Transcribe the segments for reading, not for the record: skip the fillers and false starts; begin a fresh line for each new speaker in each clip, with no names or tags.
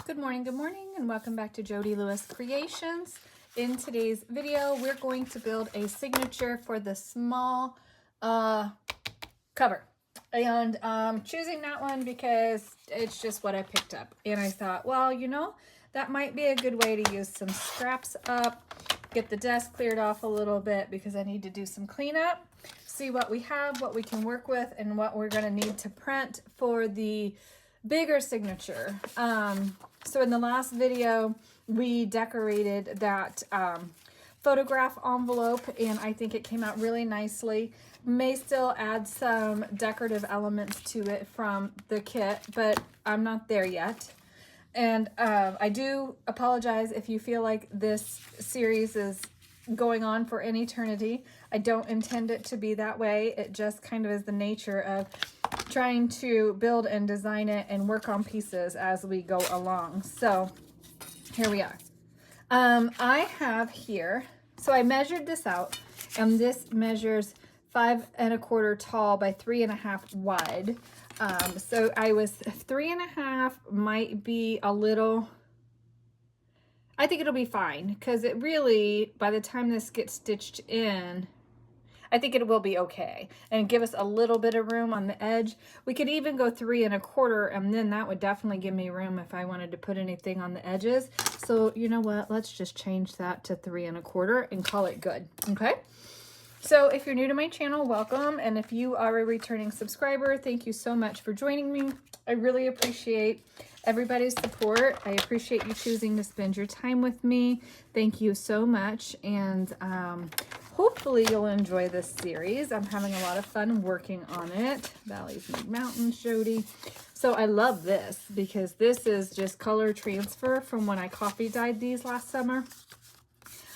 Good morning, and welcome back to Jody Lewis Creations. In today's video, we're going to build a signature for the small cover. And I'm choosing that one because it's just what I picked up. And I thought, well, you know, that might be a good way to use some scraps up, get the desk cleared off a little bit because I need to do some cleanup, see what we have, what we can work with, and what we're going to need to print for the bigger signature. So in the last video, we decorated that photograph envelope, and I think it came out really nicely. May still add some decorative elements to it from the kit, but I'm not there yet. And I do apologize if you feel like this series is going on for an eternity. I don't intend it to be that way. It just kind of is the nature of trying to build and design it and work on pieces as we go along. So here we are. I have here, so I measured this out, and this measures 5 1/4 tall by 3 1/2 wide. So I was 3 1/2 might be a little, I think it'll be fine because it really, by the time this gets stitched in, I think it will be okay and give us a little bit of room on the edge. We could even go 3 1/4, and then that would definitely give me room if I wanted to put anything on the edges. So you know what, let's just change that to 3 1/4 and call it good. Okay, so if you're new to my channel, welcome, and if you are a returning subscriber, thank you so much for joining me. I really appreciate everybody's support. I appreciate you choosing to spend your time with me. Thank you so much, and hopefully you'll enjoy this series. I'm having a lot of fun working on it. Valleys Meet Mountains, Jody. So I love this because this is just color transfer from when I coffee dyed these last summer.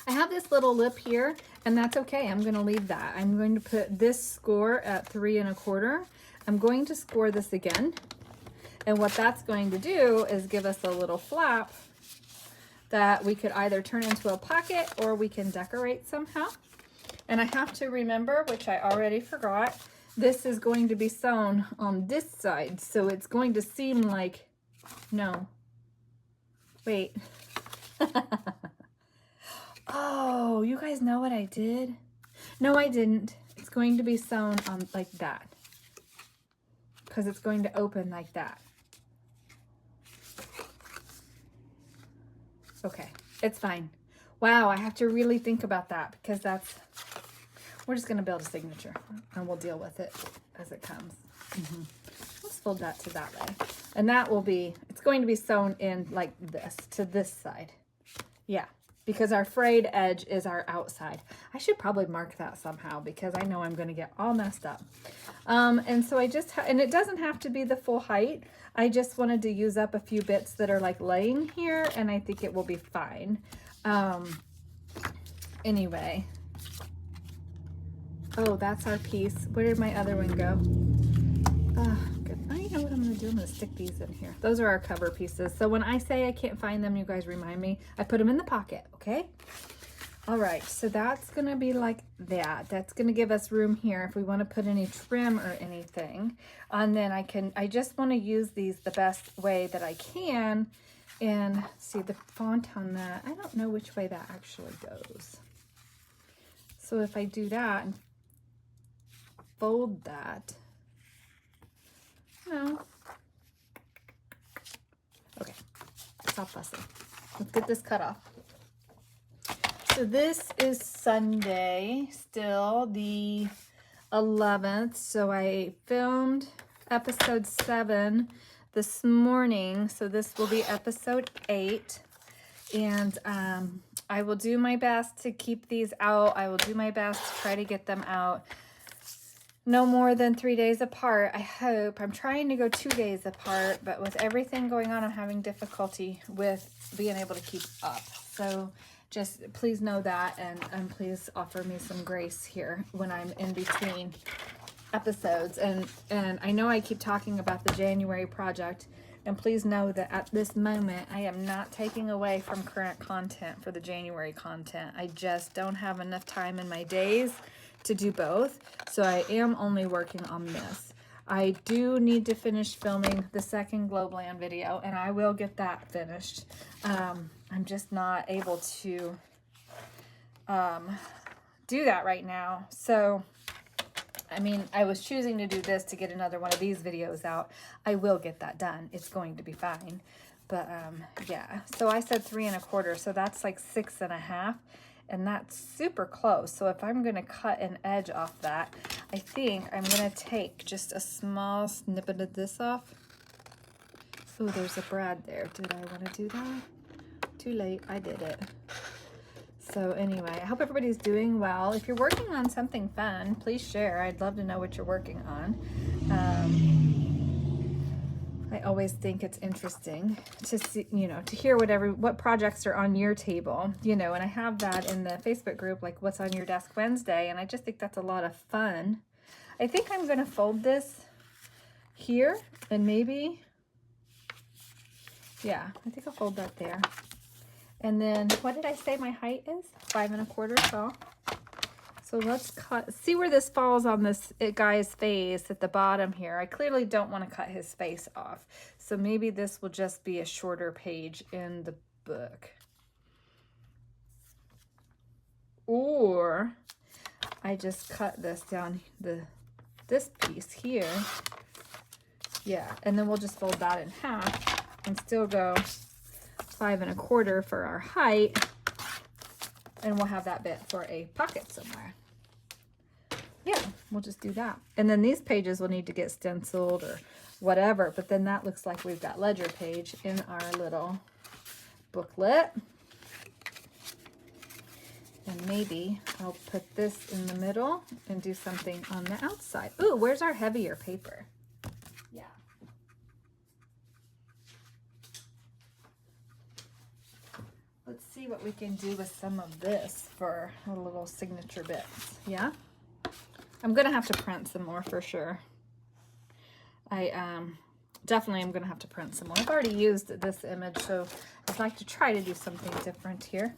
I have this little lip here, and that's okay. I'm going to leave that. I'm going to put this score at 3 1/4. I'm going to score this again. And what that's going to do is give us a little flap that we could either turn into a pocket or we can decorate somehow. And I have to remember, which I already forgot, this is going to be sewn on this side. So it's going to seem like, no, wait. Oh, you guys know what I did? No, I didn't. It's going to be sewn on like that because it's going to open like that. Okay, it's fine. Wow, I have to really think about that because we're just going to build a signature and we'll deal with it as it comes. Let's fold that to that way. And that will be, it's going to be sewn in like this to this side. Yeah, because our frayed edge is our outside. I should probably mark that somehow because I know I'm going to get all messed up. And so I just, and it doesn't have to be the full height. I just wanted to use up a few bits that are like laying here, and I think it will be fine. Anyway. Oh, that's our piece. Where did my other one go? Good. Oh, you know what I'm going to do? I'm going to stick these in here. Those are our cover pieces. So when I say I can't find them, you guys remind me. I put them in the pocket, okay? All right, so that's going to be like that. That's going to give us room here if we want to put any trim or anything. And then I just want to use these the best way that I can. And see the font on that. I don't know which way that actually goes. So if I do that and fold that, no. Okay, stop fussing. Let's get this cut off. So this is Sunday, still the 11th. So I filmed episode 7 this morning. So this will be episode 8. And I will do my best to keep these out. I will do my best to try to get them out no more than 3 days apart. I hope. I'm trying to go 2 days apart, but with everything going on, I'm having difficulty with being able to keep up. So just please know that, and please offer me some grace here when I'm in between episodes. And I know I keep talking about the January project, and please know that at this moment, I am not taking away from current content for the January content. I just don't have enough time in my days to do both. So I am only working on this. I do need to finish filming the second Globeland video, and I will get that finished. I'm just not able to do that right now. So, I mean, I was choosing to do this to get another one of these videos out. I will get that done. It's going to be fine. But, yeah. So I said 3 1/4, so that's like 6 1/2. And that's super close. So if I'm going to cut an edge off that, I think I'm going to take just a small snippet of this off. Oh, there's a brad there. Did I want to do that? Too late. I did it. So anyway, I hope everybody's doing well. If you're working on something fun, please share. I'd love to know what you're working on. I always think it's interesting to see, you know, to hear what projects are on your table, you know, and I have that in the Facebook group, like what's on your desk Wednesday. And I just think that's a lot of fun. I think I'm going to fold this here and maybe, yeah, I think I'll fold that there. And then what did I say my height is? 5 1/4 tall. So let's cut, see where this falls on this guy's face at the bottom here. I clearly don't want to cut his face off. So maybe this will just be a shorter page in the book. Or I just cut this down, this piece here. Yeah, and then we'll just fold that in half and still go 5 1/4 for our height. And we'll have that bit for a pocket somewhere. Yeah, we'll just do that. And then these pages will need to get stenciled or whatever, but then that looks like we've got ledger page in our little booklet. And maybe I'll put this in the middle and do something on the outside. Ooh, where's our heavier paper? Yeah. Let's see what we can do with some of this for our little signature bits. Yeah? I'm going to have to print some more for sure. I definitely am going to have to print some more. I've already used this image, so I'd like to try to do something different here.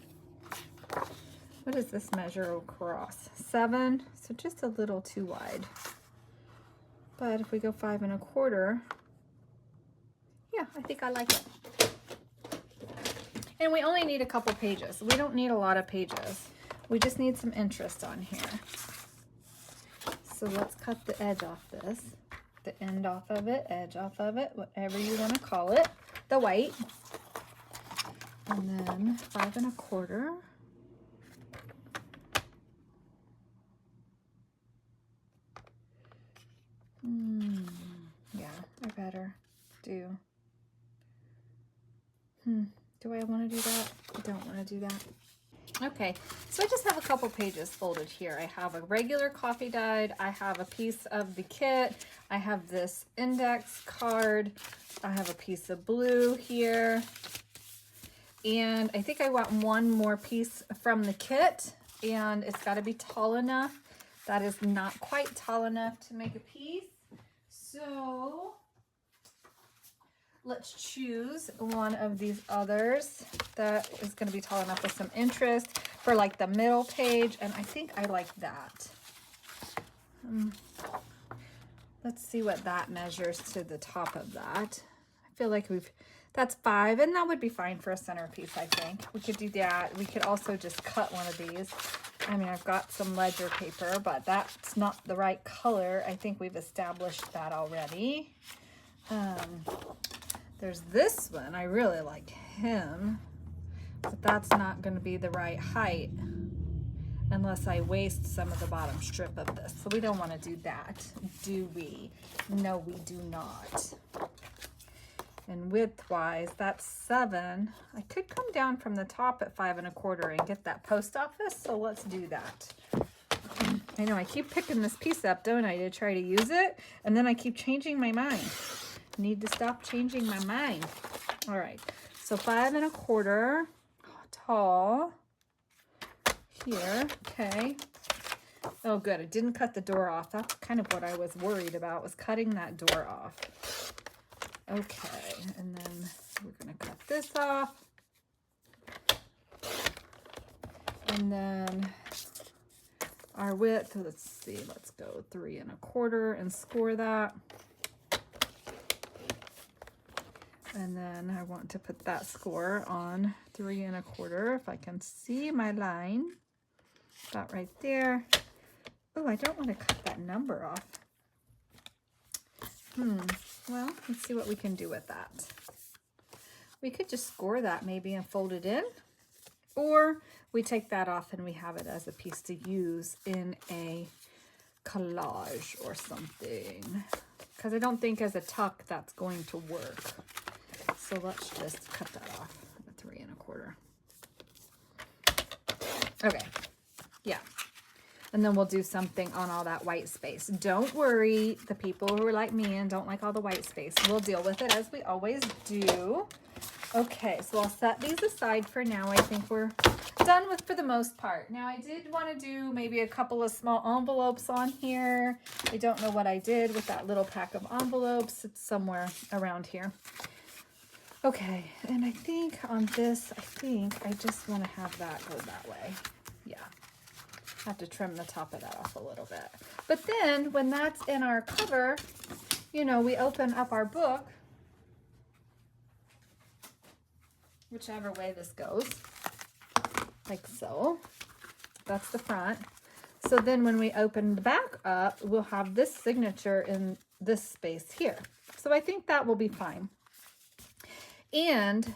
What does this measure across? 7, so just a little too wide. But if we go 5 1/4, yeah, I think I like it. And we only need a couple pages. We don't need a lot of pages. We just need some interest on here. So let's cut the edge off this. The end off of it, edge off of it, whatever you want to call it. The white. And then 5 1/4. Yeah, I better do. Do I want to do that? I don't want to do that. Okay, so I just have a couple pages folded here. I have a regular coffee dyed. I have a piece of the kit. I have this index card. I have a piece of blue here. And I think I want one more piece from the kit, and it's got to be tall enough. That is not quite tall enough to make a piece. So let's choose one of these others that is going to be tall enough with some interest for like the middle page. And I think I like that. Let's see what that measures to the top of that. I feel like that's 5, and that would be fine for a centerpiece, I think. We could do that. We could also just cut one of these. I mean, I've got some ledger paper, but that's not the right color. I think we've established that already. There's this one. I really like him, but that's not going to be the right height unless I waste some of the bottom strip of this. So we don't want to do that, do we? No, we do not. And width-wise, that's 7. I could come down from the top at 5 1/4 and get that post office, so let's do that. I know I keep picking this piece up, don't I, to try to use it, and then I keep changing my mind. Need to stop changing my mind. All right, so 5 1/4 tall here. Okay. Oh, good. I didn't cut the door off. That's kind of what I was worried about, was cutting that door off. Okay, and then we're going to cut this off. And then our width, let's see, let's go 3 1/4 and score that. And then I want to put that score on 3 1/4. If I can see my line, about right there. Oh, I don't want to cut that number off. Well, let's see what we can do with that. We could just score that maybe and fold it in, or we take that off and we have it as a piece to use in a collage or something. Because I don't think as a tuck that's going to work. So let's just cut that off at 3 1/4. Okay, yeah. And then we'll do something on all that white space. Don't worry, the people who are like me and don't like all the white space, we'll deal with it as we always do. Okay, so I'll set these aside for now. I think we're done with for the most part. Now I did want to do maybe a couple of small envelopes on here. I don't know what I did with that little pack of envelopes. It's somewhere around here. Okay, and I think on this, I just want to have that go that way. Yeah. Have to trim the top of that off a little bit. But then when that's in our cover, you know, we open up our book, whichever way this goes, like so. That's the front. So then when we open the back up, we'll have this signature in this space here. So I think that will be fine. And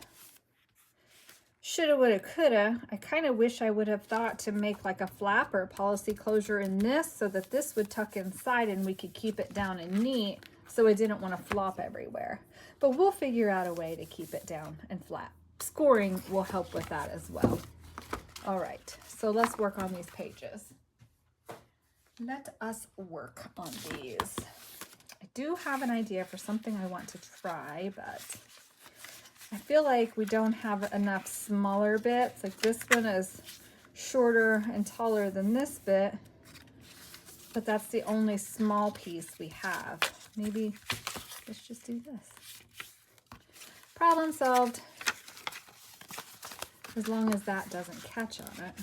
shoulda, woulda, coulda, I kind of wish I would have thought to make like a flap or a policy closure in this so that this would tuck inside and we could keep it down and neat so it didn't want to flop everywhere. But we'll figure out a way to keep it down and flat. Scoring will help with that as well. All right, so let's work on these pages. Let us work on these. I do have an idea for something I want to try, but I feel like we don't have enough smaller bits. Like this one is shorter and taller than this bit, but that's the only small piece we have. Maybe let's just do this. Problem solved. As long as that doesn't catch on it.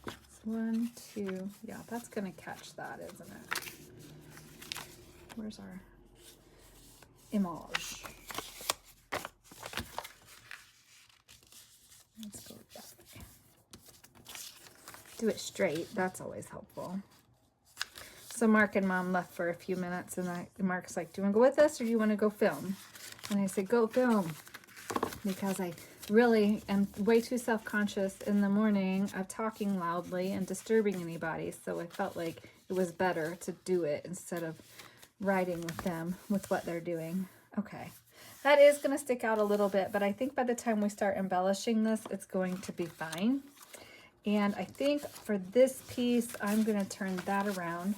So 1, 2, yeah, that's gonna catch that, isn't it? Where's our image? Let's go that way. Do it straight, that's always helpful. So Mark and Mom left for a few minutes and Mark's like, do you want to go with us or do you want to go film? And I said, go film. Because I really am way too self-conscious in the morning of talking loudly and disturbing anybody. So I felt like it was better to do it instead of riding with them with what they're doing. Okay. That is going to stick out a little bit, but I think by the time we start embellishing this, it's going to be fine. And I think for this piece, I'm going to turn that around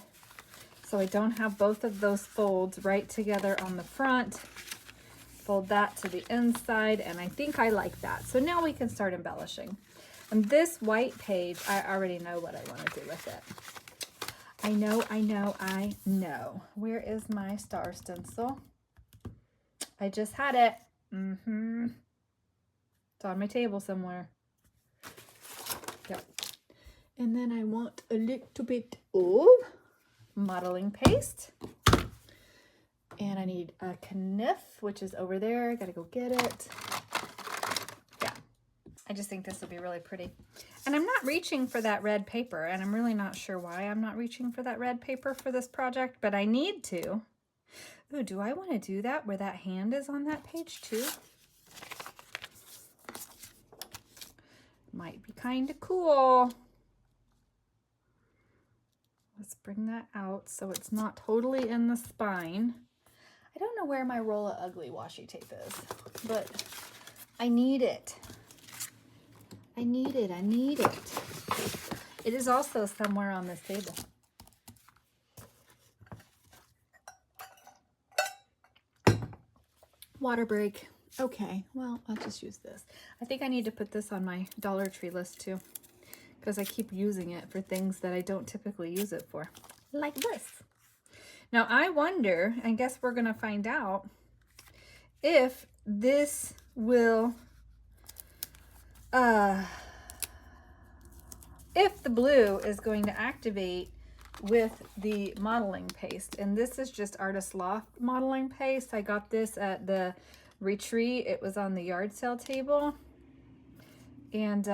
so I don't have both of those folds right together on the front. Fold that to the inside, and I think I like that. So now we can start embellishing. And this white page, I already know what I want to do with it. I know. Where is my star stencil? I just had it. It's on my table somewhere. Yep. And then I want a little bit of modeling paste. And I need a kniff, which is over there. I gotta go get it. Yeah, I just think this will be really pretty. And I'm not reaching for that red paper, and I'm really not sure why I'm not reaching for that red paper for this project, but I need to. Ooh, do I want to do that where that hand is on that page too? Might be kind of cool. Let's bring that out so it's not totally in the spine. I don't know where my roll of ugly washi tape is, but I need it. I need it. It is also somewhere on this table. Water break. Okay, well, I'll just use this. I think I need to put this on my Dollar Tree list too, because I keep using it for things that I don't typically use it for, like this. Now, I wonder, I guess we're going to find out, if this will, if if the blue is going to activate with the modeling paste. And this is just Artist Loft modeling paste. I got this at the retreat. It was on the yard sale table. And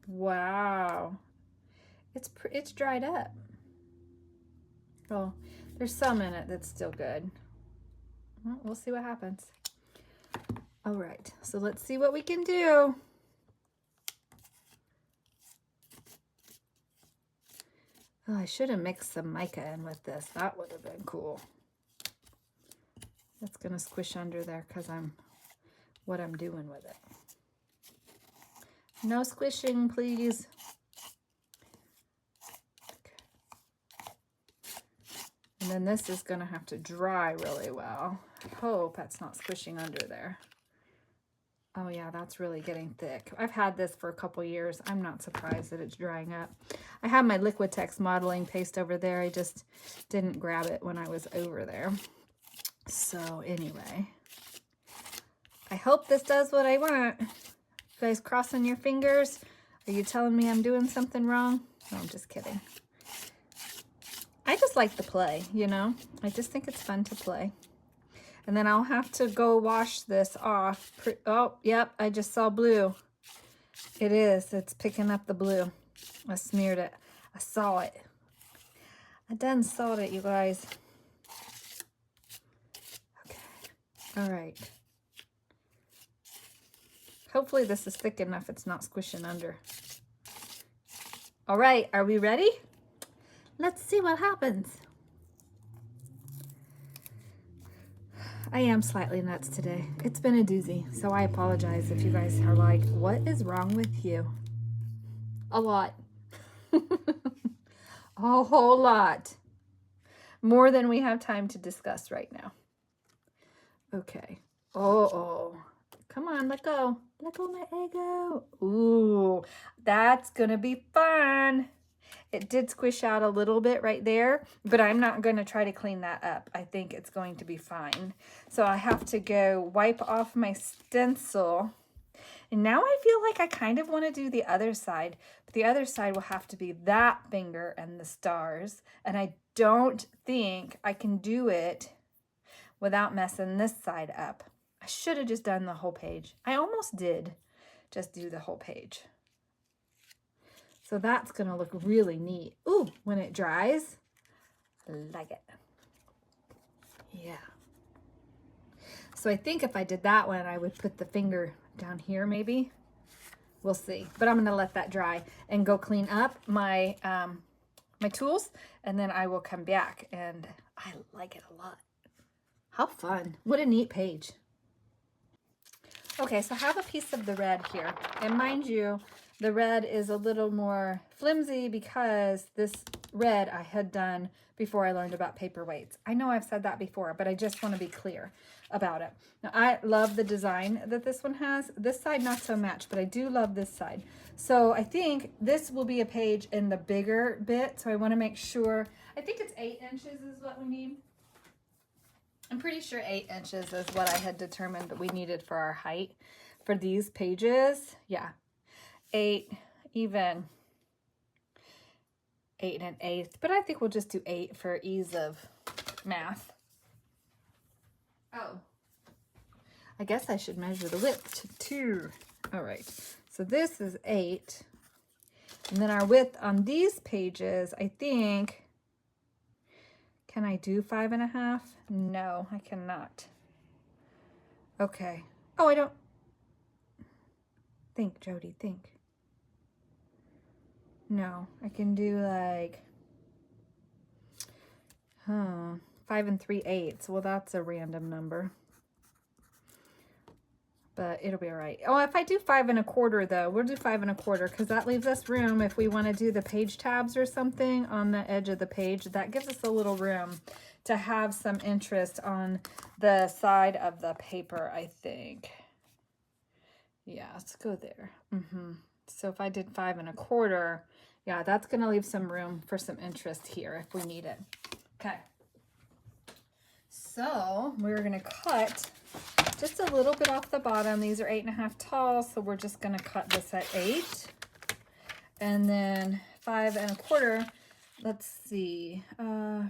wow, it's dried up. Well, there's some in it that's still good. Well, we'll see what happens. All right, so let's see what we can do. Oh, I should have mixed some mica in with this. That would have been cool. That's gonna squish under there because what I'm doing with it. No squishing, please. Okay. And then this is gonna have to dry really well. I hope that's not squishing under there. Oh yeah, that's really getting thick. I've had this for a couple years. I'm not surprised that it's drying up. I have my Liquitex modeling paste over there. I just didn't grab it when I was over there. So anyway, I hope this does what I want. You guys crossing your fingers? Are you telling me I'm doing something wrong? No, I'm just kidding. I just like to play, you know? I just think it's fun to play. And then I'll have to go wash this off. Oh, yep, I just saw blue. It is. It's picking up the blue. I smeared it. I saw it. I done saw it, you guys. Okay. All right. Hopefully this is thick enough it's not squishing under. All right, are we ready? Let's see what happens. I am slightly nuts today. It's been a doozy, so I apologize if you guys are like, what is wrong with you? A lot. A whole lot. More than we have time to discuss right now. Okay. Oh. Come on, let go. Let go, my ego. Ooh, that's gonna be fun. It did squish out a little bit right there, but I'm not going to try to clean that up. I think it's going to be fine. So I have to go wipe off my stencil. And now I feel like I kind of want to do the other side, but the other side will have to be that finger and the stars. And I don't think I can do it without messing this side up. I should have just done the whole page. I almost did just do the whole page. So that's going to look really neat. Ooh, when it dries, I like it. Yeah. So I think if I did that one, I would put the finger down here maybe. We'll see. But I'm going to let that dry and go clean up my my tools, and then I will come back, and I like it a lot. How fun. What a neat page. Okay, so I have a piece of the red here. And mind you, the red is a little more flimsy because this red I had done before I learned about paperweights. I know I've said that before, but I just want to be clear about it. Now, I love the design that this one has. This side, not so much, but I do love this side. So I think this will be a page in the bigger bit. So I want to make sure, I think it's 8 inches is what we need. I'm pretty sure 8 inches is what I had determined that we needed for our height for these pages. Yeah. 8, even 8 1/8, but I think we'll just do 8 for ease of math. Oh, I guess I should measure the width too. All right, so this is 8, and then our width on these pages, I think, can I do 5 1/2? No, I cannot. Okay. Oh, I don't. Think, Jody, think. No, I can do like, 5 3/8. Well, that's a random number, but it'll be all right. Oh, if I do 5 1/4 though, we'll do 5 1/4 because that leaves us room if we want to do the page tabs or something on the edge of the page. That gives us a little room to have some interest on the side of the paper, I think. Yeah, let's go there. So if I did 5 1/4, yeah, that's going to leave some room for some interest here if we need it. Okay. So we're going to cut just a little bit off the bottom. These are 8 1/2 tall, so we're just going to cut this at 8. And then 5 1/4. Let's see. I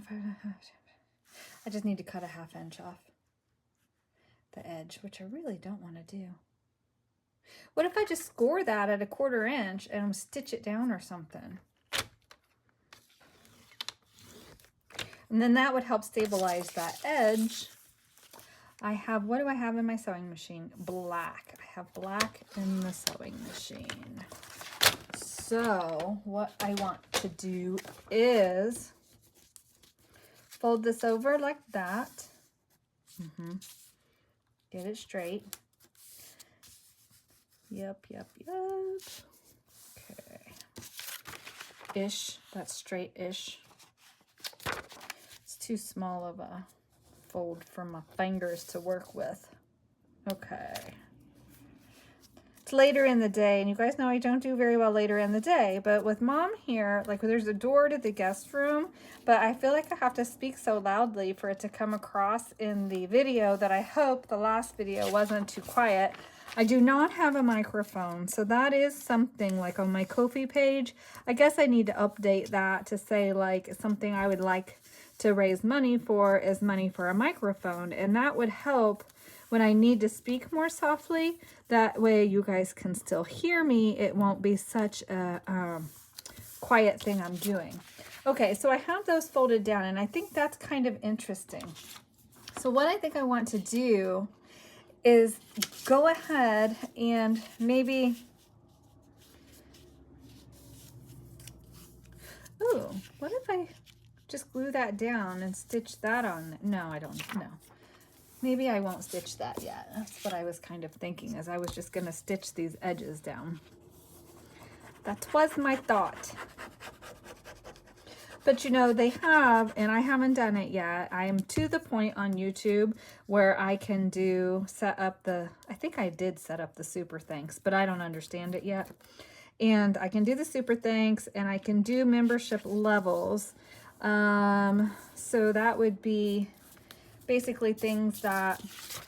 just need to cut a 1/2 inch off the edge, which I really don't want to do. What if I just score that at a 1/4 inch and stitch it down or something? And then that would help stabilize that edge. I have, what do I have in my sewing machine? Black. I have black in the sewing machine. So what I want to do is fold this over like that. Get it straight. Yep. Okay. Ish. That's straight-ish. It's too small of a fold for my fingers to work with. Okay. It's later in the day, and you guys know I don't do very well later in the day, but with Mom here, like there's a door to the guest room, but I feel like I have to speak so loudly for it to come across in the video that I hope the last video wasn't too quiet. I do not have a microphone, so that is something like on my Ko-fi page. I guess I need to update that to say like something I would like to raise money for is money for a microphone, and that would help when I need to speak more softly. That way you guys can still hear me. It won't be such a quiet thing I'm doing. Okay, so I have those folded down, and I think that's kind of interesting. So what I think I want to do is go ahead and maybe, ooh, what if I just glue that down and stitch that on? No, I don't know. Maybe I won't stitch that yet. That's what I was kind of thinking, as I was just gonna stitch these edges down. That was my thought. But you know, they have, and I haven't done it yet. I am to the point on YouTube where I can set up the, I think I did set up the super thanks, but I don't understand it yet. And I can do the super thanks, and I can do membership levels. So that would be basically things that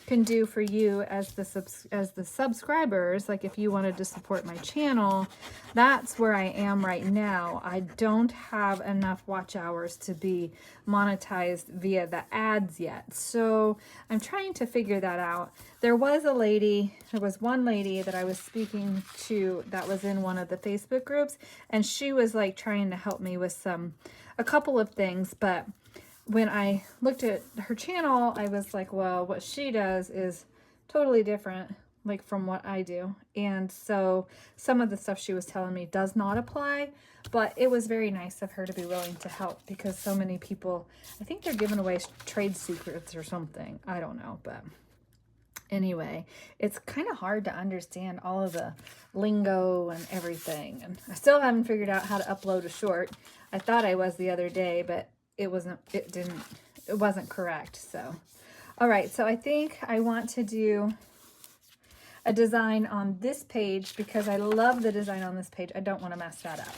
can do for you as the subscribers. Like if you wanted to support my channel, that's where I am right now. I don't have enough watch hours to be monetized via the ads yet, so I'm trying to figure that out. There was one lady that I was speaking to that was in one of the Facebook groups, and she was like trying to help me with a couple of things, but when I looked at her channel, I was like, well, what she does is totally different, like from what I do. And so some of the stuff she was telling me does not apply, but it was very nice of her to be willing to help, because so many people, I think they're giving away trade secrets or something. I don't know, but anyway, it's kind of hard to understand all of the lingo and everything. And I still haven't figured out how to upload a short. I thought I was the other day, but it wasn't correct. So, all right. So I think I want to do a design on this page because I love the design on this page. I don't want to mess that up.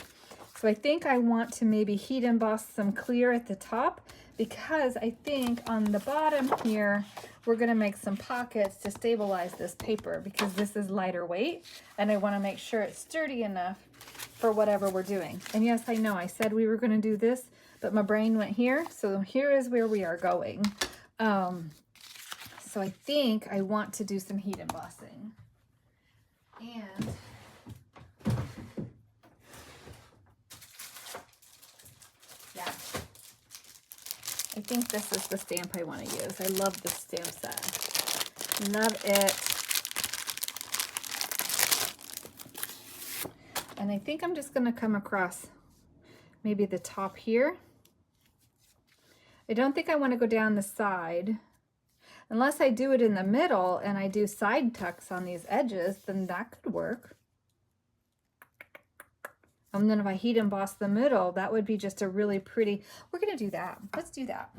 So I think I want to maybe heat emboss some clear at the top, because I think on the bottom here, we're going to make some pockets to stabilize this paper, because this is lighter weight and I want to make sure it's sturdy enough for whatever we're doing. And yes, I know I said we were going to do this, but my brain went here. So here is where we are going. So I think I want to do some heat embossing. And yeah, I think this is the stamp I want to use. I love this stamp set. Love it. And I think I'm just going to come across maybe the top here. I don't think I want to go down the side. Unless I do it in the middle and I do side tucks on these edges, then that could work. And then if I heat emboss the middle, that would be just a really pretty, we're going to do that. Let's do that.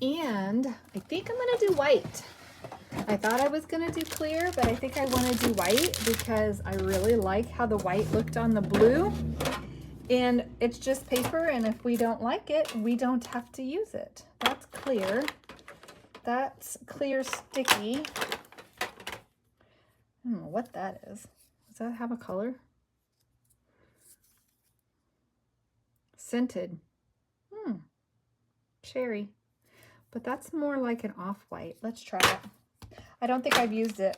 And I think I'm going to do white. I thought I was going to do clear, but I think I want to do white because I really like how the white looked on the blue. And it's just paper, and if we don't like it, we don't have to use it. That's clear. That's clear sticky. I don't know what that is. Does that have a color? Scented. Cherry. But that's more like an off-white. Let's try it. I don't think I've used it.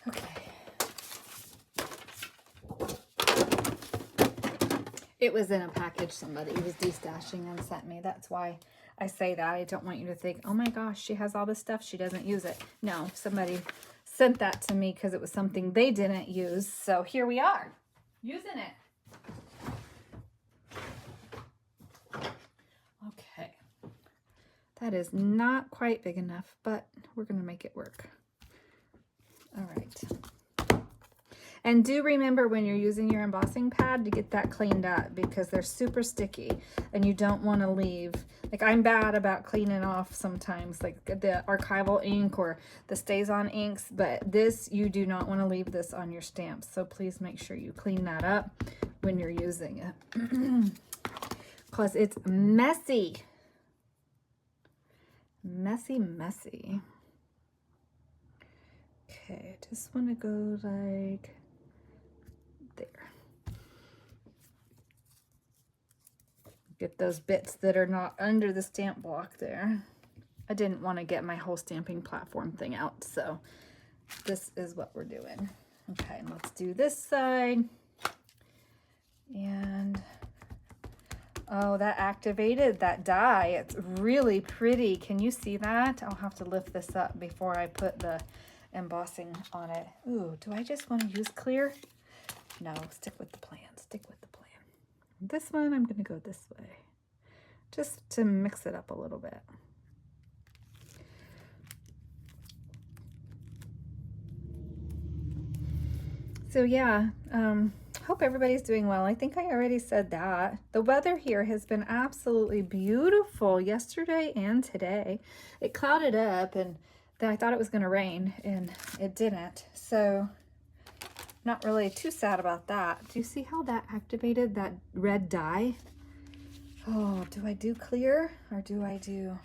Okay. It was in a package somebody was destashing and sent me. That's why I say that. I don't want you to think, oh my gosh, she has all this stuff, she doesn't use it. No, somebody sent that to me because it was something they didn't use. So here we are, using it. Okay. That is not quite big enough, but we're going to make it work. All right. And do remember when you're using your embossing pad to get that cleaned up, because they're super sticky and you don't want to leave. Like, I'm bad about cleaning off sometimes, like the archival ink or the stays on inks, but this, you do not want to leave this on your stamps. So please make sure you clean that up when you're using it because it's messy. Messy, messy. Okay, I just want to go like there. Get those bits that are not under the stamp block there. I didn't want to get my whole stamping platform thing out, so this is what we're doing. Okay, let's do this side. And oh, that activated that die. It's really pretty. Can you see that? I'll have to lift this up before I put the embossing on it. Ooh, do I just want to use clear? No, stick with the plan. Stick with the plan. This one, I'm going to go this way, just to mix it up a little bit. So yeah, hope everybody's doing well. I think I already said that. The weather here has been absolutely beautiful yesterday and today. It clouded up and then I thought it was going to rain and it didn't. So not really too sad about that. Do you see how that activated that red dye? Oh, do I do clear or do I do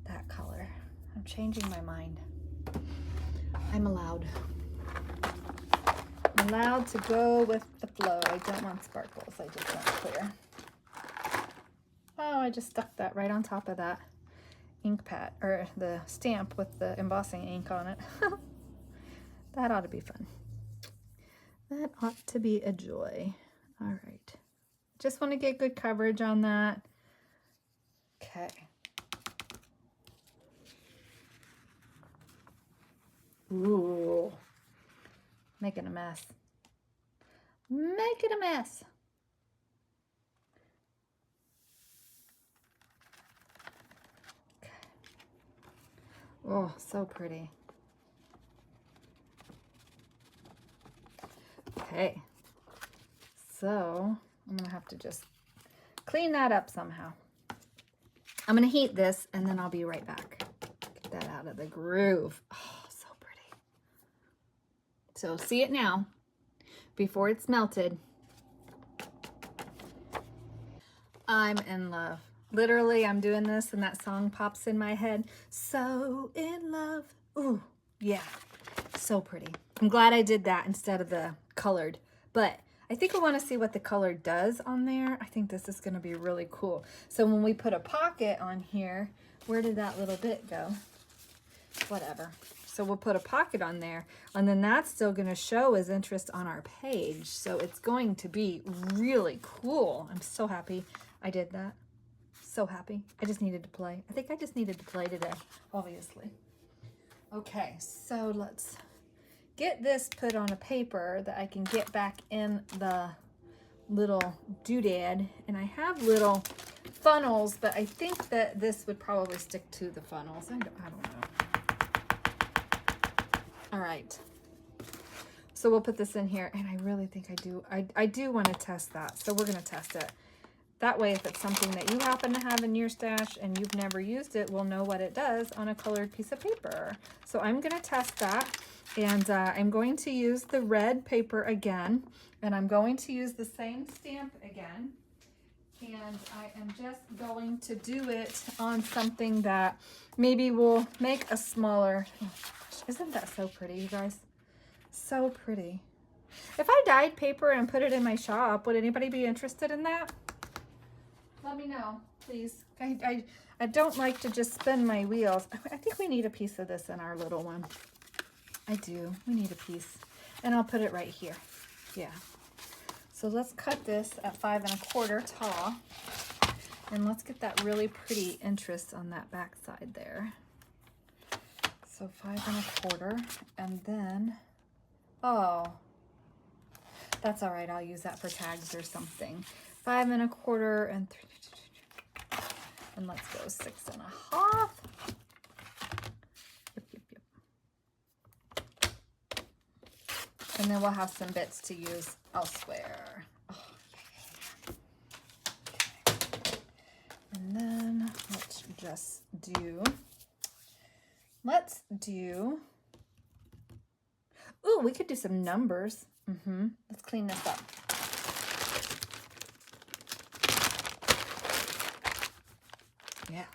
that color? I'm changing my mind. I'm allowed. I'm allowed to go with the flow. I don't want sparkles. I just want clear. Oh, I just stuck that right on top of that ink pad, or the stamp with the embossing ink on it. That ought to be fun. That ought to be a joy. All right. Just want to get good coverage on that. Okay. Ooh. Making a mess. Making a mess. Okay. Oh, so pretty. Okay. So I'm going to have to just clean that up somehow. I'm going to heat this and then I'll be right back. Get that out of the groove. Oh, so pretty. So see it now before it's melted. I'm in love. Literally, I'm doing this and that song pops in my head. So in love. Ooh, yeah. So pretty. I'm glad I did that instead of the colored. But I think I want to see what the color does on there. I think this is going to be really cool. So when we put a pocket on here, where did that little bit go? Whatever. So we'll put a pocket on there, and then that's still going to show as interest on our page. So it's going to be really cool. I'm so happy I did that. So happy. I just needed to play. I think I just needed to play today, obviously. Okay, so let's get this put on a paper that I can get back in the little doodad. And I have little funnels, but I think that this would probably stick to the funnels. I don't know. All right. So we'll put this in here, and I really think I do want to test that. So we're going to test it. That way, if it's something that you happen to have in your stash and you've never used it, we'll know what it does on a colored piece of paper. So I'm going to test that. And I'm going to use the red paper again, and I'm going to use the same stamp again. And I am just going to do it on something that maybe will make a smaller, oh gosh, isn't that so pretty, you guys? So pretty. If I dyed paper and put it in my shop, would anybody be interested in that? Let me know, please. I don't like to just spin my wheels. I think we need a piece of this in our little one. I do. We need a piece. And I'll put it right here. Yeah. So let's cut this at 5 1/4 tall. And let's get that really pretty interest on that back side there. So 5 1/4. And then, oh, that's all right. I'll use that for tags or something. 5 1/4 and 3. And let's go 6 1/2. Yep. And then we'll have some bits to use elsewhere. Oh, yeah. Okay. And then let's just do, ooh, we could do some numbers. Let's clean this up. Yeah.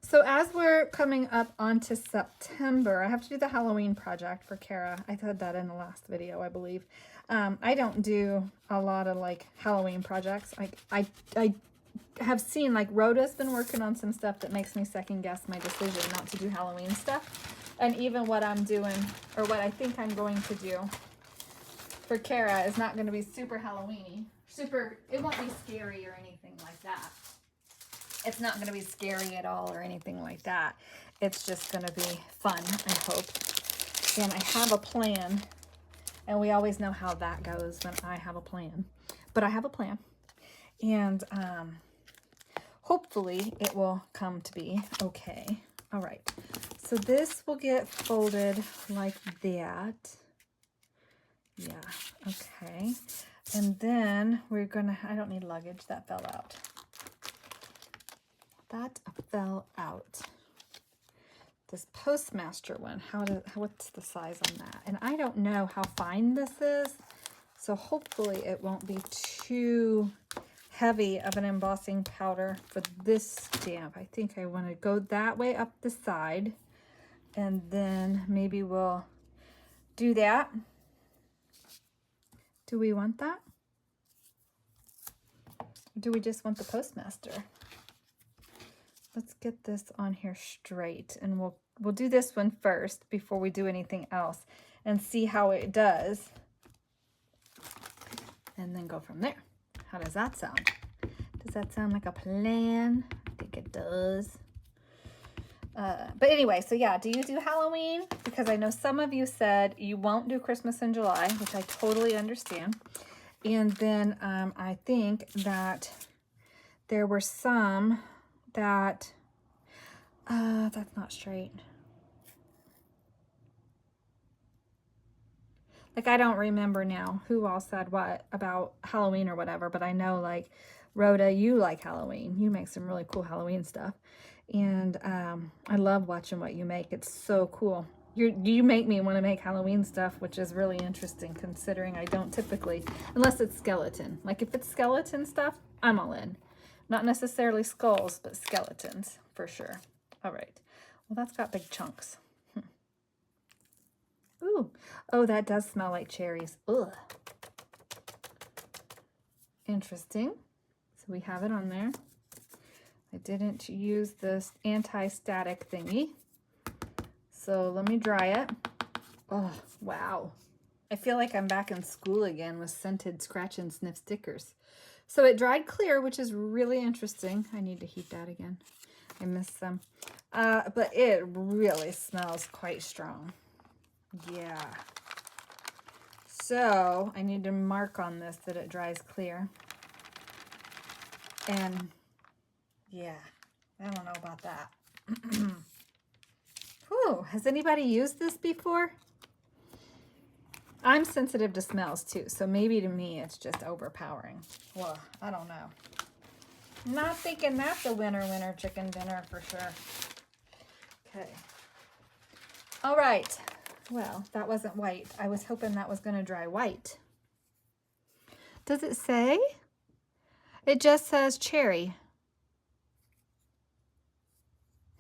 So as we're coming up onto September, I have to do the Halloween project for Kara. I said that in the last video, I believe. I don't do a lot of like Halloween projects. I have seen like Rhoda's been working on some stuff that makes me second guess my decision not to do Halloween stuff. And even what I'm doing, or what I think I'm going to do for Kara is not going to be super Halloween-y. It won't be scary or anything like that. It's not going to be scary at all or anything like that. It's just going to be fun, I hope. And I have a plan. And we always know how that goes when I have a plan. But I have a plan. And hopefully it will come to be okay. All right. So this will get folded like that. Yeah. Okay. And then we're going to, I don't need luggage. That fell out. That fell out. This Postmaster one, what's the size on that? And I don't know how fine this is, so hopefully it won't be too heavy of an embossing powder for this stamp. I think I want to go that way up the side, and then maybe we'll do that. Do we want that? Or do we just want the Postmaster? Let's get this on here straight, and we'll do this one first before we do anything else and see how it does, and then go from there. How does that sound? Does that sound like a plan? I think it does. But anyway, so yeah, do you do Halloween? Because I know some of you said you won't do Christmas in July, which I totally understand. And then I think that there were some that, that's not straight. Like, I don't remember now who all said what about Halloween or whatever, but I know, like, Rhoda, you like Halloween. You make some really cool Halloween stuff. And I love watching what you make. It's so cool. You make me want to make Halloween stuff, which is really interesting considering I don't typically, unless it's skeleton. Like, if it's skeleton stuff, I'm all in. Not necessarily skulls, but skeletons, for sure. All right. Well, that's got big chunks. Ooh. Oh, that does smell like cherries. Ugh. Interesting. So we have it on there. I didn't use this anti-static thingy. So let me dry it. Oh, wow. I feel like I'm back in school again with scented scratch and sniff stickers. So it dried clear, which is really interesting. I need to heat that again. I missed some. But it really smells quite strong. Yeah. So I need to mark on this that it dries clear. And yeah, I don't know about that. Whew, has anybody used this before? I'm sensitive to smells too, so maybe to me it's just overpowering. Well, I don't know. Not thinking that's a winner chicken dinner for sure. Okay. All right. Well, that wasn't white. I was hoping that was going to dry white. Does it say? It just says cherry.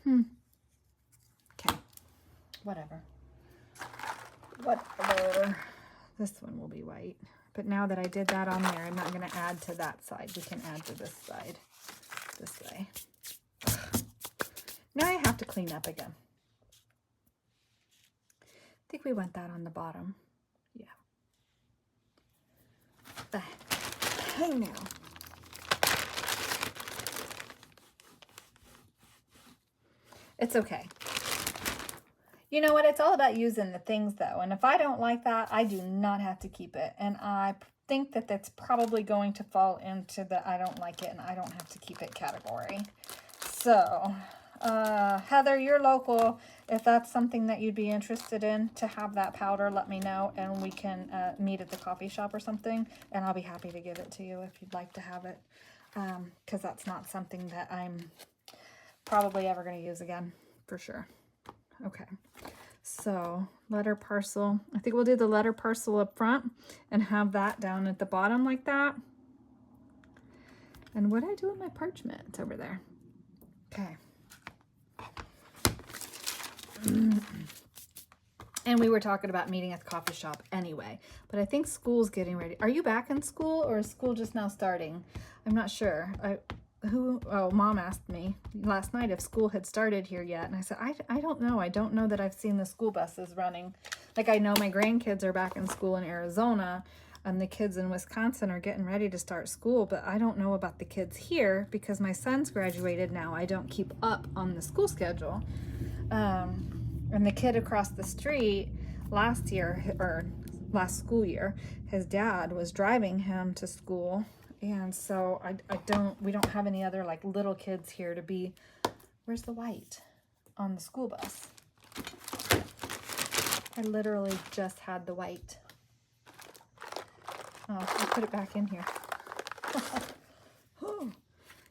Okay. whatever. Whatever. This one will be white. But now that I did that on there, I'm not going to add to that side. We can add to this side this way. Ugh. Now I have to clean up again. I think we want that on the bottom. Yeah. Hey now. It's okay. You know what? It's all about using the things, though. And if I don't like that, I do not have to keep it. And I think that that's probably going to fall into the I don't like it and I don't have to keep it category. So, Heather, you're local. If that's something that you'd be interested in to have that powder, let me know. And we can meet at the coffee shop or something. And I'll be happy to give it to you if you'd like to have it. Because that's not something that I'm probably ever going to use again, for sure. Okay, so letter parcel. I think we'll do the letter parcel up front and have that down at the bottom like that. And what do I do with my parchment? It's over there. Okay. And we were talking about meeting at the coffee shop anyway, but I think school's getting ready. Are you back in school or is school just now starting? I'm not sure. Mom asked me last night if school had started here yet. And I said, I don't know. I don't know that I've seen the school buses running. Like, I know my grandkids are back in school in Arizona and the kids in Wisconsin are getting ready to start school, but I don't know about the kids here because my son's graduated now. I don't keep up on the school schedule. And the kid across the street last school year, his dad was driving him to school. And so we don't have any other like little kids here to be, where's the white on the school bus? I literally just had the white. Oh, I put it back in here.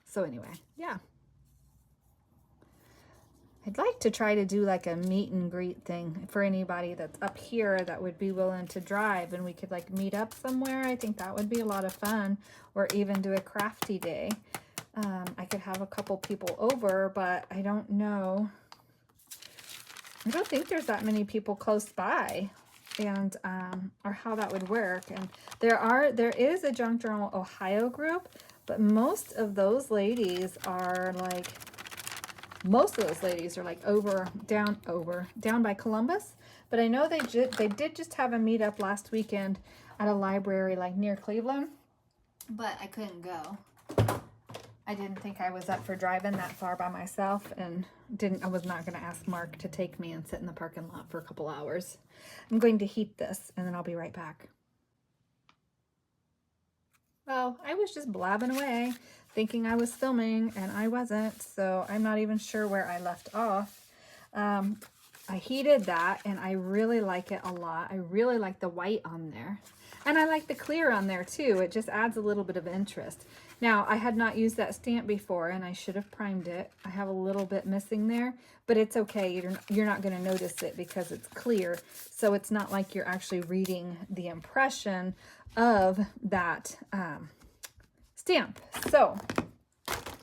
So anyway, yeah. I'd like to try to do like a meet and greet thing for anybody that's up here that would be willing to drive and we could like meet up somewhere. I think that would be a lot of fun, or even do a crafty day. I could have a couple people over, but I don't know. I don't think there's that many people close by, and or how that would work. And there is a Junk Journal Ohio group, but most of those ladies are like down by Columbus. But I know they did just have a meetup last weekend at a library like near Cleveland, but I couldn't go. I didn't think I was up for driving that far by myself, and I was not going to ask Mark to take me and sit in the parking lot for a couple hours. I'm going to heat this and then I'll be right back. Well, I was just blabbing away thinking I was filming and I wasn't, so I'm not even sure where I left off. I heated that and I really like it a lot. I really like the white on there. And I like the clear on there too. It just adds a little bit of interest. Now, I had not used that stamp before and I should have primed it. I have a little bit missing there, but it's okay. You're not going to notice it because it's clear. So it's not like you're actually reading the impression of that stamp. So,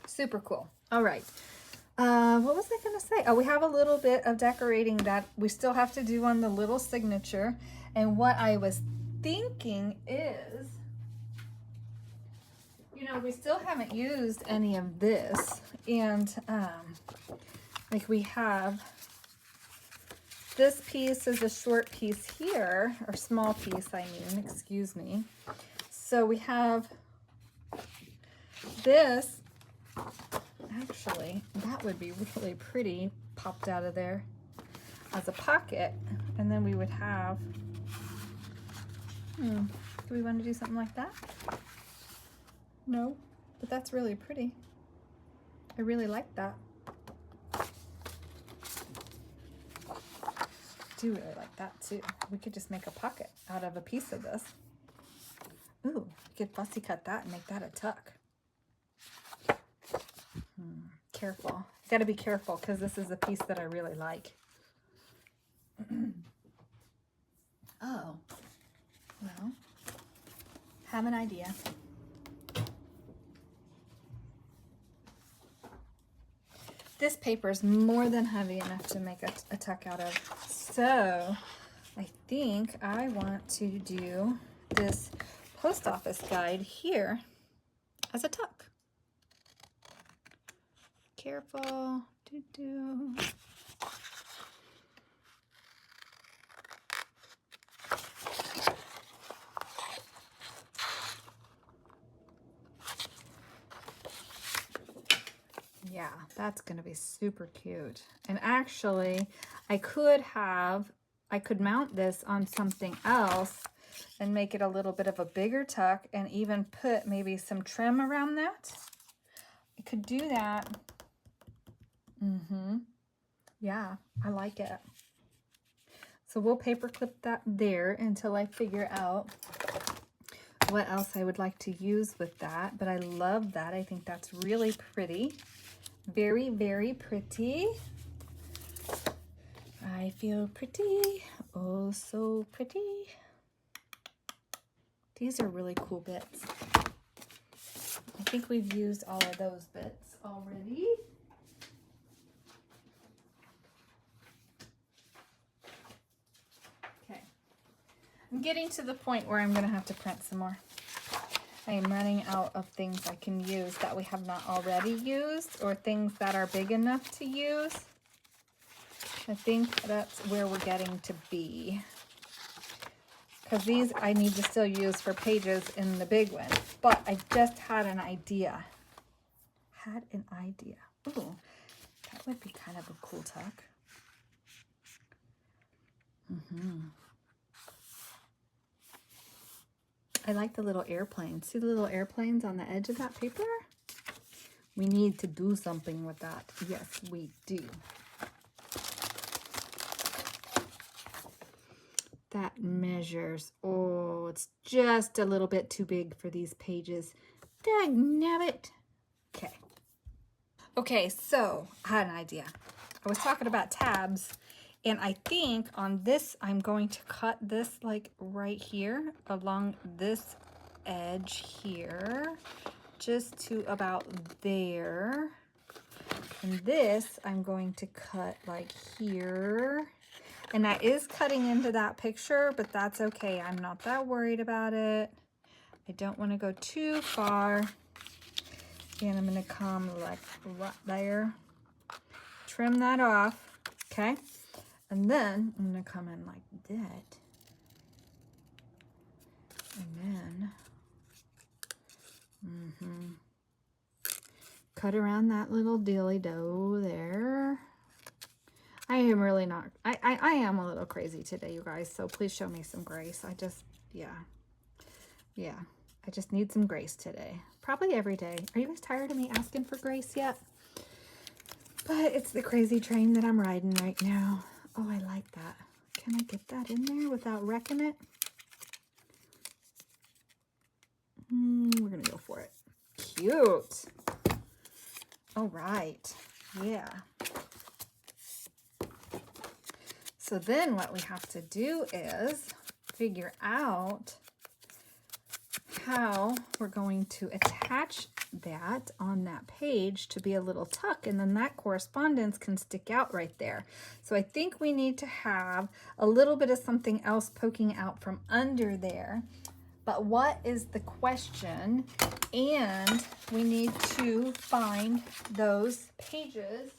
super cool. All right. What was I going to say? Oh, we have a little bit of decorating that we still have to do on the little signature. And what I was thinking is, you know, we still haven't used any of this. And like we have this piece is a short piece here, or small piece, I mean, excuse me. So we have this. Actually, that would be really pretty popped out of there as a pocket. And then we would have, do we want to do something like that? No, but that's really pretty. I really like that. I do really like that too. We could just make a pocket out of a piece of this. Ooh, we could fussy cut that and make that a tuck. Careful. Got to be careful because this is a piece that I really like. Oh, well, have an idea. This paper is more than heavy enough to make a tuck out of. So I think I want to do this post office guide here as a tuck. Careful. Doo-doo. Yeah, that's gonna be super cute. And actually, I could mount this on something else and make it a little bit of a bigger tuck and even put maybe some trim around that. I could do that. Yeah, I like it. So we'll paper clip that there until I figure out what else I would like to use with that. But I love that. I think that's really pretty. Very, very pretty. I feel pretty. Oh, so pretty. These are really cool bits. I think we've used all of those bits already. Okay. I'm getting to the point where I'm going to have to print some more. I am running out of things I can use that we have not already used, or things that are big enough to use. I think that's where we're getting to be. Because these I need to still use for pages in the big one. But I just had an idea. Ooh, that would be kind of a cool tuck. I like the little airplanes. See the little airplanes on the edge of that paper? We need to do something with that. Yes, we do. That measures. Oh, it's just a little bit too big for these pages. Dagnabbit. Okay. Okay, so I had an idea. I was talking about tabs, and I think on this, I'm going to cut this like right here along this edge here, just to about there. And this, I'm going to cut like here. And that is cutting into that picture, but that's okay. I'm not that worried about it. I don't want to go too far. And I'm going to come like right there. Trim that off, okay? And then I'm going to come in like that. And then cut around that little dilly-do there. I am really not, I am a little crazy today, you guys, so please show me some grace. I just, yeah, I just need some grace today. Probably every day. Are you guys tired of me asking for grace yet? But it's the crazy train that I'm riding right now. Oh, I like that. Can I get that in there without wrecking it? We're gonna go for it. Cute. All right, yeah. So then what we have to do is figure out how we're going to attach that on that page to be a little tuck, and then that correspondence can stick out right there. So I think we need to have a little bit of something else poking out from under there. But what is the question? And we need to find those pages.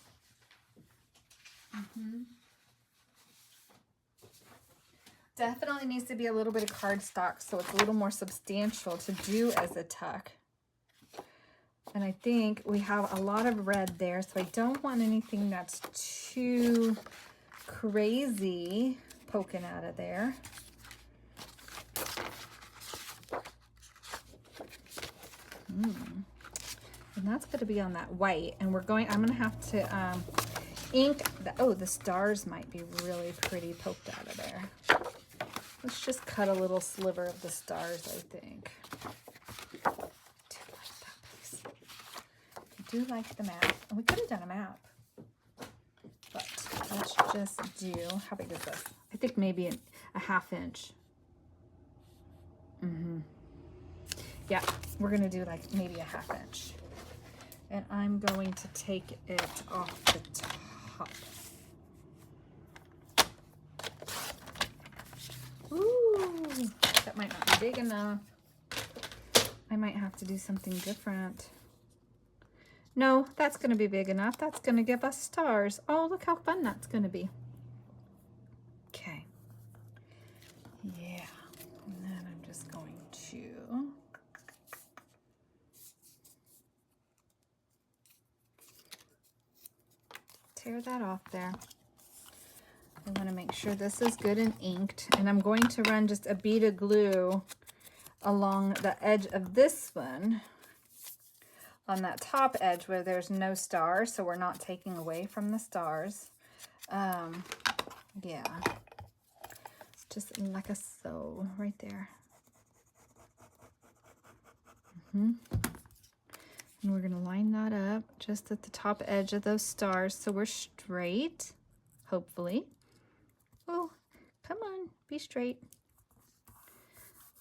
Definitely needs to be a little bit of cardstock so it's a little more substantial to do as a tuck. And I think we have a lot of red there, so I don't want anything that's too crazy poking out of there. And that's going to be on that white, and I'm going to have to ink the stars might be really pretty poked out of there. Let's just cut a little sliver of the stars, I think. I do like the map. And we could have done a map. But let's just do, how big is this? I think maybe a ½ inch. Yeah, we're going to do like maybe a ½ inch. And I'm going to take it off the top. Ooh, that might not be big enough. I might have to do something different. No, that's going to be big enough. That's going to give us stars. Oh, look how fun that's going to be. Okay. Yeah. And then I'm just going to tear that off there. I want to make sure this is good and inked. And I'm going to run just a bead of glue along the edge of this one, on that top edge where there's no stars, so we're not taking away from the stars. Yeah, just like a so right there. And we're gonna line that up just at the top edge of those stars so we're straight, hopefully. Oh, come on, be straight.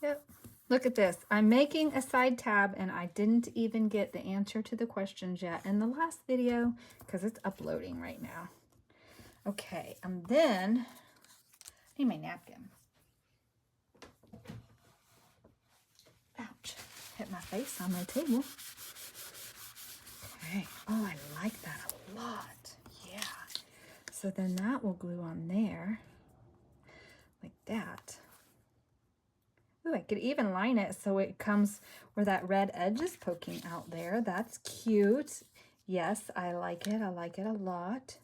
Yep. Look at this. I'm making a side tab and I didn't even get the answer to the questions yet in the last video because it's uploading right now. Okay, and then I need my napkin. Ouch, hit my face on my table. Okay, oh, I like that a lot. Yeah. So then that will glue on there like that. Ooh, I could even line it so it comes where that red edge is poking out there. That's cute. Yes, I like it. I like it a lot.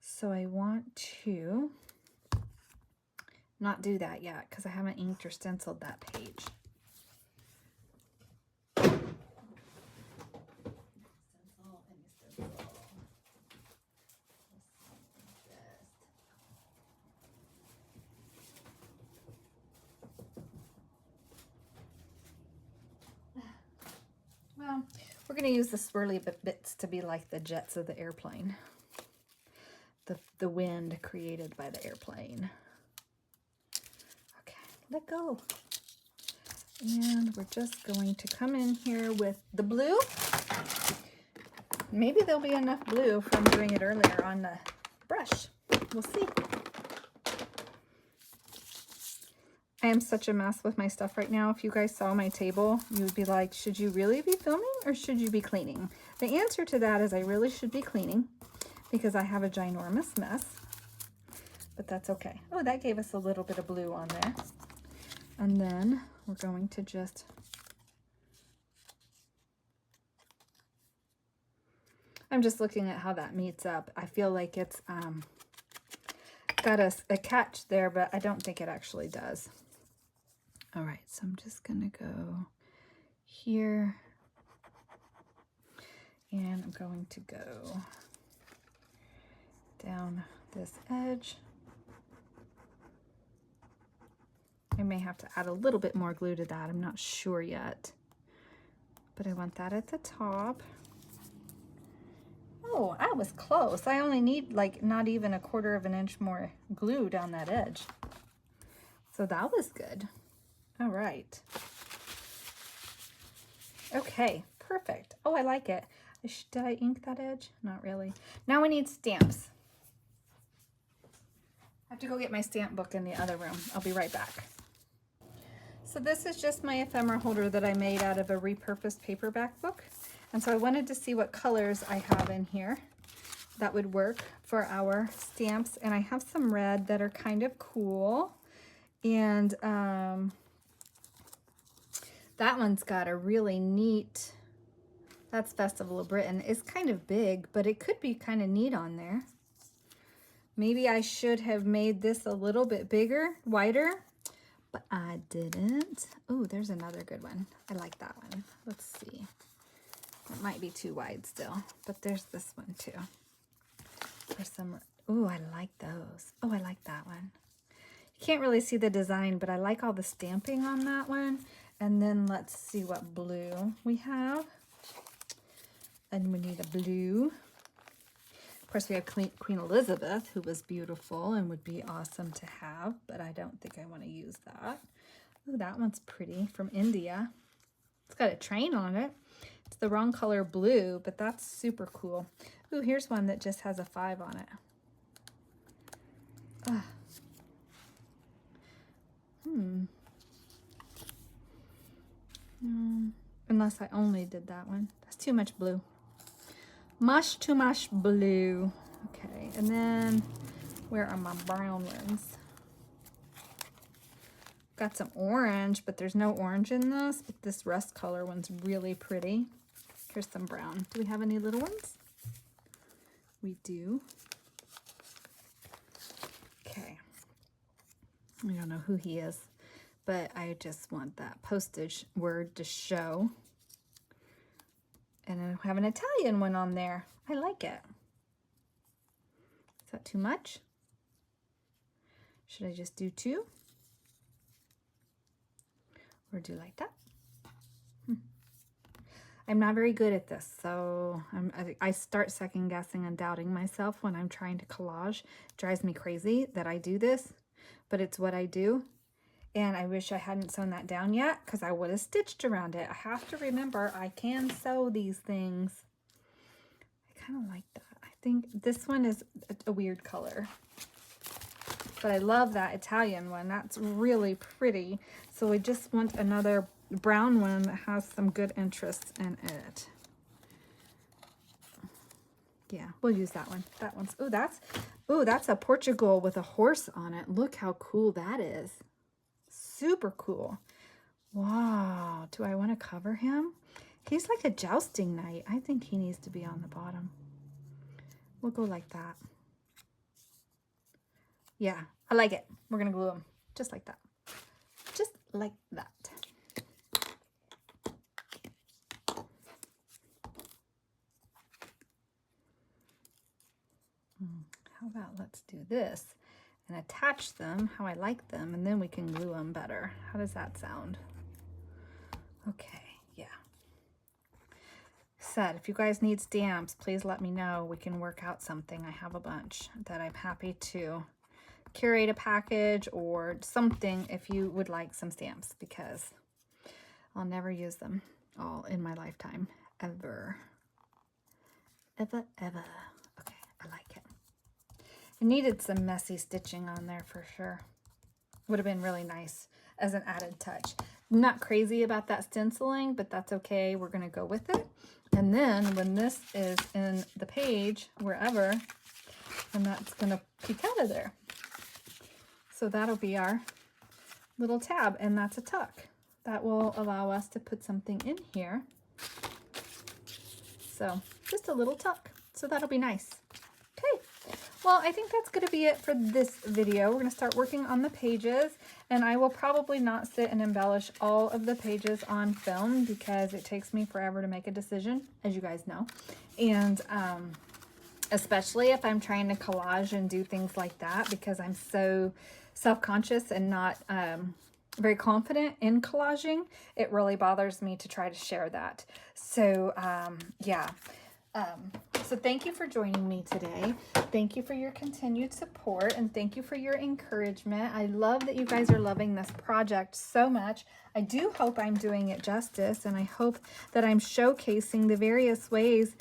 So I want to not do that yet because I haven't inked or stenciled that page. Well, we're going to use the swirly bits to be like the jets of the airplane. The wind created by the airplane. Okay, let go. And we're just going to come in here with the blue. Maybe there'll be enough blue from doing it earlier on the brush. We'll see. I am such a mess with my stuff right now. If you guys saw my table, you would be like, should you really be filming or should you be cleaning? The answer to that is I really should be cleaning because I have a ginormous mess, but that's okay. Oh, that gave us a little bit of blue on there. And then we're going to just I'm just looking at how that meets up. I feel like it's got a catch there, but I don't think it actually does. All right, so I'm just gonna go here and I'm going to go down this edge. I may have to add a little bit more glue to that. I'm not sure yet, but I want that at the top. Oh, I was close. I only need like not even 1/4 of an inch more glue down that edge. So that was good. All right. Okay, perfect. Oh, I like it. Did I ink that edge? Not really. Now we need stamps. I have to go get my stamp book in the other room. I'll be right back. So this is just my ephemera holder that I made out of a repurposed paperback book. And so I wanted to see what colors I have in here that would work for our stamps. And I have some red that are kind of cool. And that one's got a really neat, that's Festival of Britain. It's kind of big, but it could be kind of neat on there. Maybe I should have made this a little bit bigger, wider, but I didn't. Oh, there's another good one. I like that one. Let's see. It might be too wide still, but there's this one too. For some, oh, I like those. Oh, I like that one. You can't really see the design, but I like all the stamping on that one. And then let's see what blue we have. And we need a blue. Of course, we have Queen Elizabeth, who was beautiful and would be awesome to have, but I don't think I want to use that. Oh, that one's pretty, from India. It's got a train on it. It's the wrong color blue, but that's super cool. Ooh, here's one that just has a 5 on it. Unless I only did that one. That's too much blue. Too much blue. Okay, and then where are my brown ones? Got some orange, but there's no orange in this. But this rust color one's really pretty. Here's some brown. Do we have any little ones? We do. Okay. I don't know who he is, but I just want that postage word to show. And I have an Italian one on there. I like it. Is that too much? Should I just do 2? Or do like that? I'm not very good at this, so I start second guessing and doubting myself when I'm trying to collage. It drives me crazy that I do this, but it's what I do. And I wish I hadn't sewn that down yet, because I would have stitched around it. I have to remember I can sew these things. I kind of like that. I think this one is a weird color. But I love that Italian one. That's really pretty. So I just want another brown one that has some good interest in it. Yeah, we'll use that one. That one's, that's a Portugal with a horse on it. Look how cool that is. Super cool. Wow, do I want to cover him? He's like a jousting knight. I think he needs to be on the bottom. We'll go like that. Yeah, I like it. We're gonna glue him just like that. Just like that. How about let's do this and attach them how I like them, and then we can glue them better. How does that sound? Okay, yeah. Said, if you guys need stamps, please let me know. We can work out something. I have a bunch that I'm happy to curate a package or something if you would like some stamps, because I'll never use them all in my lifetime, ever. Ever. Okay, I like it. It needed some messy stitching on there for sure. Would have been really nice as an added touch. I'm not crazy about that stenciling, but that's okay. We're going to go with it. And then when this is in the page, wherever, and that's going to peek out of there. So that'll be our little tab, and that's a tuck. That will allow us to put something in here. So just a little tuck. So that'll be nice. Okay. Well, I think that's going to be it for this video. We're going to start working on the pages, and I will probably not sit and embellish all of the pages on film because it takes me forever to make a decision, as you guys know. And especially if I'm trying to collage and do things like that, because I'm so self-conscious and not very confident in collaging, it really bothers me to try to share that. So yeah. So thank you for joining me today. Thank you for your continued support, and thank you for your encouragement. I love that you guys are loving this project so much. I do hope I'm doing it justice, and I hope that I'm showcasing the various ways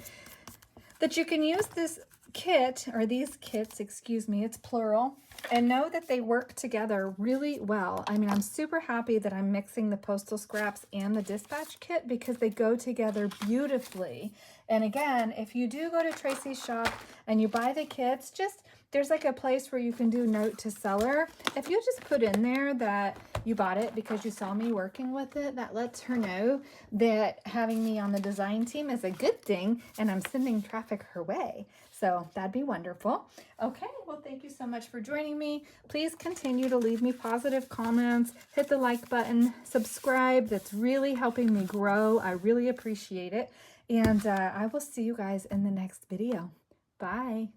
that you can use this kit, or these kits, excuse me, it's plural, and know that they work together really well. I mean, I'm super happy that I'm mixing the Postal Scraps and the Dispatch kit because they go together beautifully. And again, if you do go to Tracy's shop and you buy the kits, just there's like a place where you can do note to seller. If you just put in there that you bought it because you saw me working with it, that lets her know that having me on the design team is a good thing and I'm sending traffic her way. So that'd be wonderful. Okay, well, thank you so much for joining me. Please continue to leave me positive comments, hit the like button, subscribe. That's really helping me grow. I really appreciate it. And I will see you guys in the next video. Bye.